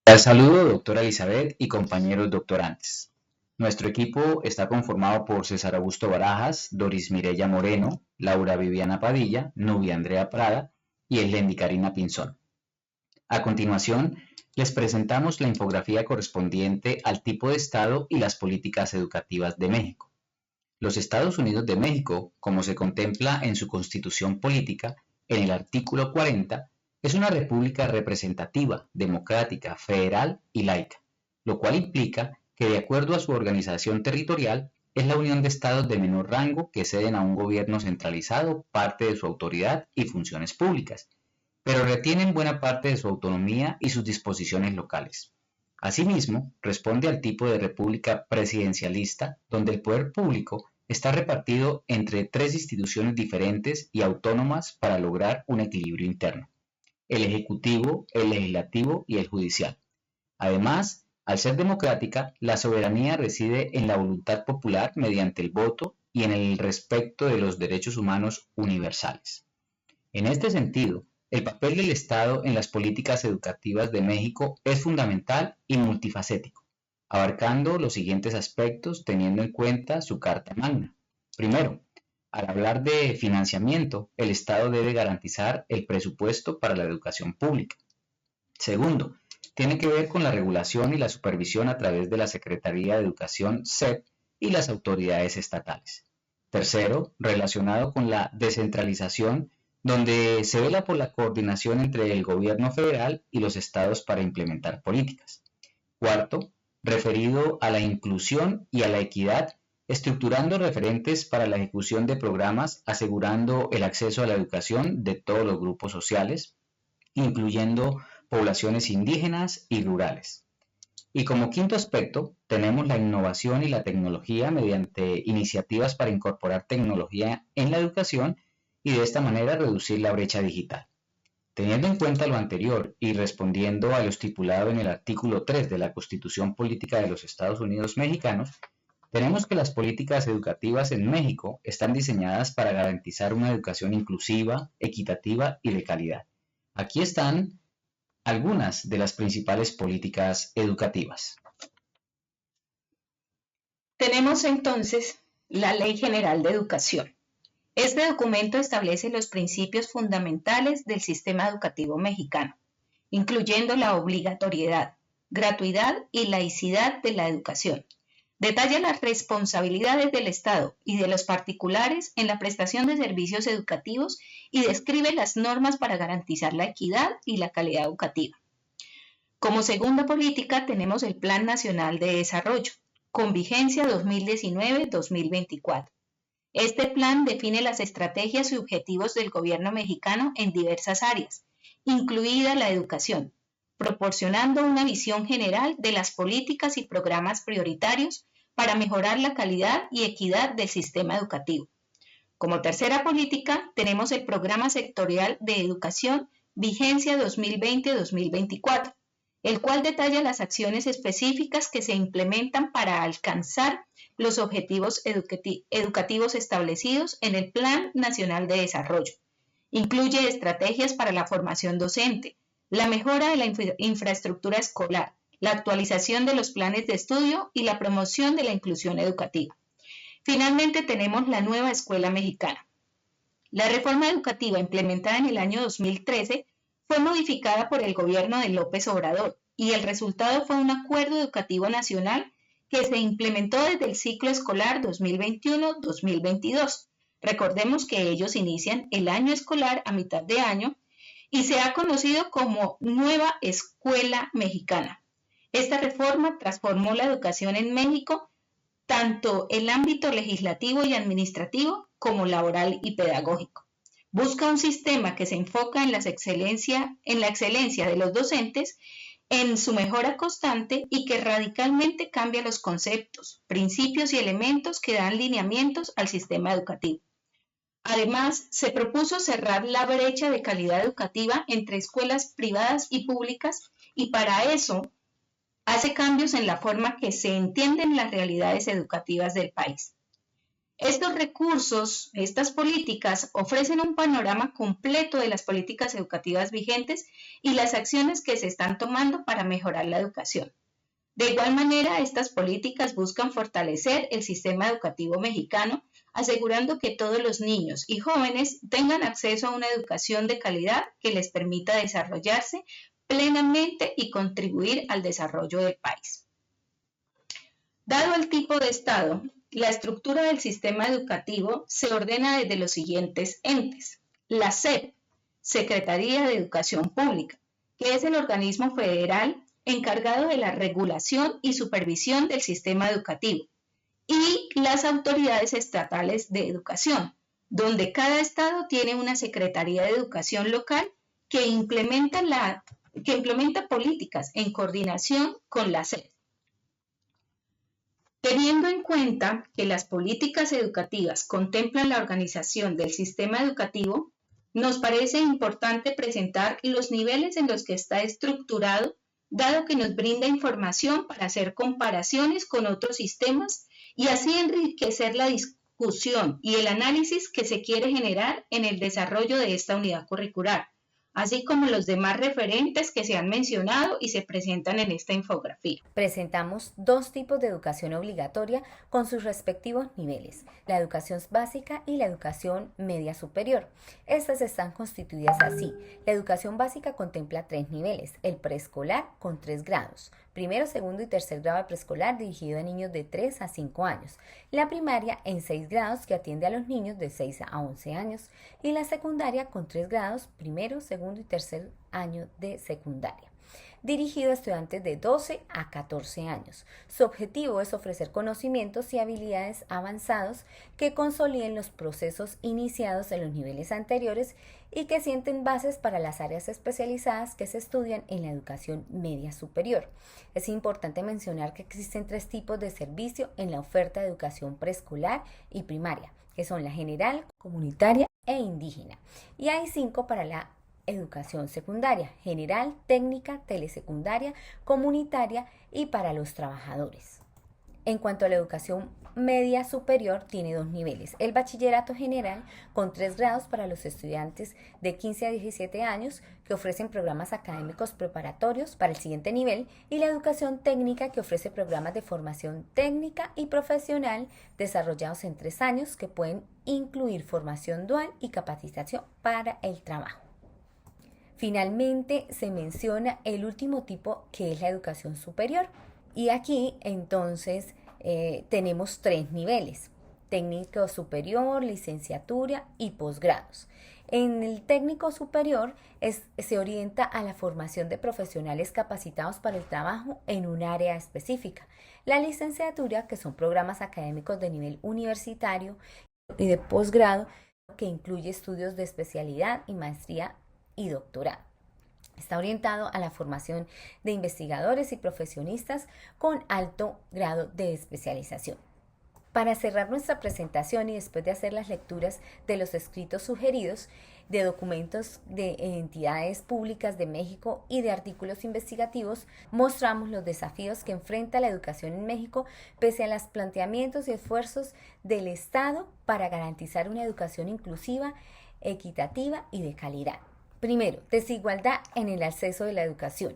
Al saludo, doctora Elizabeth y compañeros doctorantes. Nuestro equipo está conformado por César Augusto Barajas, Doris Mireya Moreno, Laura Viviana Padilla, Nubia Andrea Prada y Elendi Karina Pinzón. A continuación, les presentamos la infografía correspondiente al tipo de Estado y las políticas educativas de México. Los Estados Unidos de México, como se contempla en su Constitución Política, en el artículo 40, es una república representativa, democrática, federal y laica, lo cual implica que, de acuerdo a su organización territorial, es la unión de estados de menor rango que ceden a un gobierno centralizado parte de su autoridad y funciones públicas, pero retienen buena parte de su autonomía y sus disposiciones locales. Asimismo, responde al tipo de república presidencialista, donde el poder público está repartido entre tres instituciones diferentes y autónomas para lograr un equilibrio interno: el ejecutivo, el legislativo y el judicial. Además, al ser democrática, la soberanía reside en la voluntad popular mediante el voto y en el respeto de los derechos humanos universales. En este sentido, el papel del Estado en las políticas educativas de México es fundamental y multifacético, abarcando los siguientes aspectos teniendo en cuenta su Carta Magna. Primero, al hablar de financiamiento, el Estado debe garantizar el presupuesto para la educación pública. Segundo, tiene que ver con la regulación y la supervisión a través de la Secretaría de Educación, SEP, y las autoridades estatales. Tercero, relacionado con la descentralización, donde se vela por la coordinación entre el gobierno federal y los estados para implementar políticas. Cuarto, referido a la inclusión y a la equidad, estructurando referentes para la ejecución de programas, asegurando el acceso a la educación de todos los grupos sociales, incluyendo poblaciones indígenas y rurales. Y como quinto aspecto, tenemos la innovación y la tecnología mediante iniciativas para incorporar tecnología en la educación y de esta manera reducir la brecha digital. Teniendo en cuenta lo anterior y respondiendo a lo estipulado en el artículo 3 de la Constitución Política de los Estados Unidos Mexicanos, tenemos que las políticas educativas en México están diseñadas para garantizar una educación inclusiva, equitativa y de calidad. Aquí están algunas de las principales políticas educativas. Tenemos entonces la Ley General de Educación. Este documento establece los principios fundamentales del sistema educativo mexicano, incluyendo la obligatoriedad, gratuidad y laicidad de la educación. Detalla las responsabilidades del Estado y de los particulares en la prestación de servicios educativos y describe las normas para garantizar la equidad y la calidad educativa. Como segunda política tenemos el Plan Nacional de Desarrollo, con vigencia 2019-2024. Este plan define las estrategias y objetivos del gobierno mexicano en diversas áreas, incluida la educación, proporcionando una visión general de las políticas y programas prioritarios para mejorar la calidad y equidad del sistema educativo. Como tercera política, tenemos el Programa Sectorial de Educación, vigencia 2020-2024, el cual detalla las acciones específicas que se implementan para alcanzar los objetivos educativos establecidos en el Plan Nacional de Desarrollo. Incluye estrategias para la formación docente, la mejora de la infraestructura escolar, la actualización de los planes de estudio y la promoción de la inclusión educativa. Finalmente tenemos la nueva escuela mexicana. La reforma educativa implementada en el año 2013 fue modificada por el gobierno de López Obrador y el resultado fue un acuerdo educativo nacional que se implementó desde el ciclo escolar 2021-2022. Recordemos que ellos inician el año escolar a mitad de año y se ha conocido como Nueva Escuela Mexicana. Esta reforma transformó la educación en México, tanto el ámbito legislativo y administrativo como laboral y pedagógico. Busca un sistema que se enfoca en la excelencia de los docentes, en su mejora constante y que radicalmente cambia los conceptos, principios y elementos que dan lineamientos al sistema educativo. Además, se propuso cerrar la brecha de calidad educativa entre escuelas privadas y públicas y para eso hace cambios en la forma que se entienden las realidades educativas del país. Estos recursos, estas políticas, ofrecen un panorama completo de las políticas educativas vigentes y las acciones que se están tomando para mejorar la educación. De igual manera, estas políticas buscan fortalecer el sistema educativo mexicano, asegurando que todos los niños y jóvenes tengan acceso a una educación de calidad que les permita desarrollarse plenamente y contribuir al desarrollo del país. Dado el tipo de Estado, la estructura del sistema educativo se ordena desde los siguientes entes. La SEP, Secretaría de Educación Pública, que es el organismo federal encargado de la regulación y supervisión del sistema educativo, y las autoridades estatales de educación, donde cada estado tiene una Secretaría de Educación local que implementa políticas en coordinación con la SEP. Teniendo en cuenta que las políticas educativas contemplan la organización del sistema educativo, nos parece importante presentar los niveles en los que está estructurado, dado que nos brinda información para hacer comparaciones con otros sistemas y así enriquecer la discusión y el análisis que se quiere generar en el desarrollo de esta unidad curricular, así como los demás referentes que se han mencionado y se presentan en esta infografía. Presentamos dos tipos de educación obligatoria con sus respectivos niveles, la educación básica y la educación media superior. Estas están constituidas así. La educación básica contempla 3 niveles, el preescolar con 3 grados, primero, segundo y tercer grado de preescolar dirigido a niños de 3 a 5 años, la primaria en 6 grados que atiende a los niños de 6 a 11 años y la secundaria con 3 grados, primero, segundo y tercer año de secundaria, dirigido a estudiantes de 12 a 14 años. Su objetivo es ofrecer conocimientos y habilidades avanzados que consoliden los procesos iniciados en los niveles anteriores y que sienten bases para las áreas especializadas que se estudian en la educación media superior. Es importante mencionar que existen 3 tipos de servicio en la oferta de educación preescolar y primaria, que son la general, comunitaria e indígena, y hay 5 para la educación secundaria, general, técnica, telesecundaria, comunitaria y para los trabajadores. En cuanto a la educación media superior, tiene 2 niveles. El bachillerato general con 3 grados para los estudiantes de 15 a 17 años que ofrecen programas académicos preparatorios para el siguiente nivel y la educación técnica que ofrece programas de formación técnica y profesional desarrollados en 3 años que pueden incluir formación dual y capacitación para el trabajo. Finalmente se menciona el último tipo que es la educación superior y aquí entonces tenemos 3 niveles, técnico superior, licenciatura y posgrados. En el técnico superior se orienta a la formación de profesionales capacitados para el trabajo en un área específica. La licenciatura, que son programas académicos de nivel universitario y de posgrado, que incluye estudios de especialidad y maestría y doctorado. Está orientado a la formación de investigadores y profesionistas con alto grado de especialización. Para cerrar nuestra presentación y después de hacer las lecturas de los escritos sugeridos, de documentos de entidades públicas de México y de artículos investigativos, mostramos los desafíos que enfrenta la educación en México pese a los planteamientos y esfuerzos del Estado para garantizar una educación inclusiva, equitativa y de calidad. Primero, desigualdad en el acceso de la educación.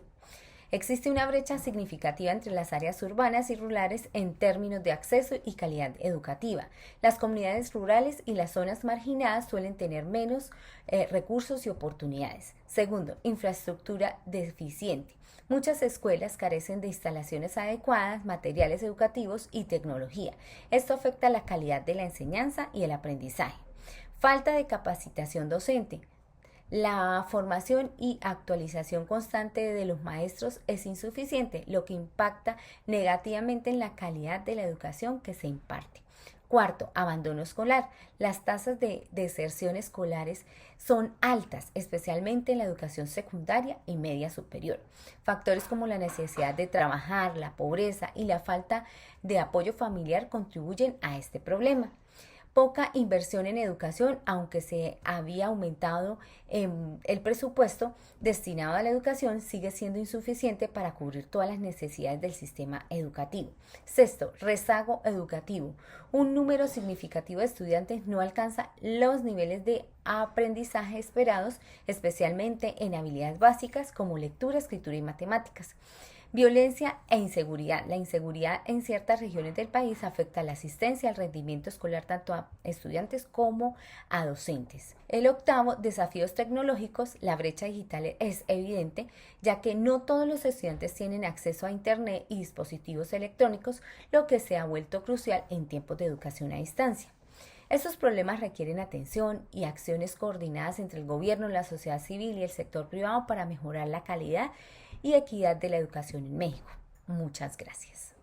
Existe una brecha significativa entre las áreas urbanas y rurales en términos de acceso y calidad educativa. Las comunidades rurales y las zonas marginadas suelen tener menos recursos y oportunidades. Segundo, infraestructura deficiente. Muchas escuelas carecen de instalaciones adecuadas, materiales educativos y tecnología. Esto afecta la calidad de la enseñanza y el aprendizaje. Falta de capacitación docente. La formación y actualización constante de los maestros es insuficiente, lo que impacta negativamente en la calidad de la educación que se imparte. Cuarto, abandono escolar. Las tasas de deserción escolares son altas, especialmente en la educación secundaria y media superior. Factores como la necesidad de trabajar, la pobreza y la falta de apoyo familiar contribuyen a este problema. Poca inversión en educación, aunque se había aumentado el presupuesto destinado a la educación sigue siendo insuficiente para cubrir todas las necesidades del sistema educativo. Sexto, rezago educativo. Un número significativo de estudiantes no alcanza los niveles de aprendizaje esperados, especialmente en habilidades básicas como lectura, escritura y matemáticas. Violencia e inseguridad. La inseguridad en ciertas regiones del país afecta la asistencia al rendimiento escolar tanto a estudiantes como a docentes. El octavo, desafíos tecnológicos. La brecha digital es evidente, ya que no todos los estudiantes tienen acceso a Internet y dispositivos electrónicos, lo que se ha vuelto crucial en tiempos de educación a distancia. Estos problemas requieren atención y acciones coordinadas entre el gobierno, la sociedad civil y el sector privado para mejorar la calidad y equidad de la educación en México. Muchas gracias.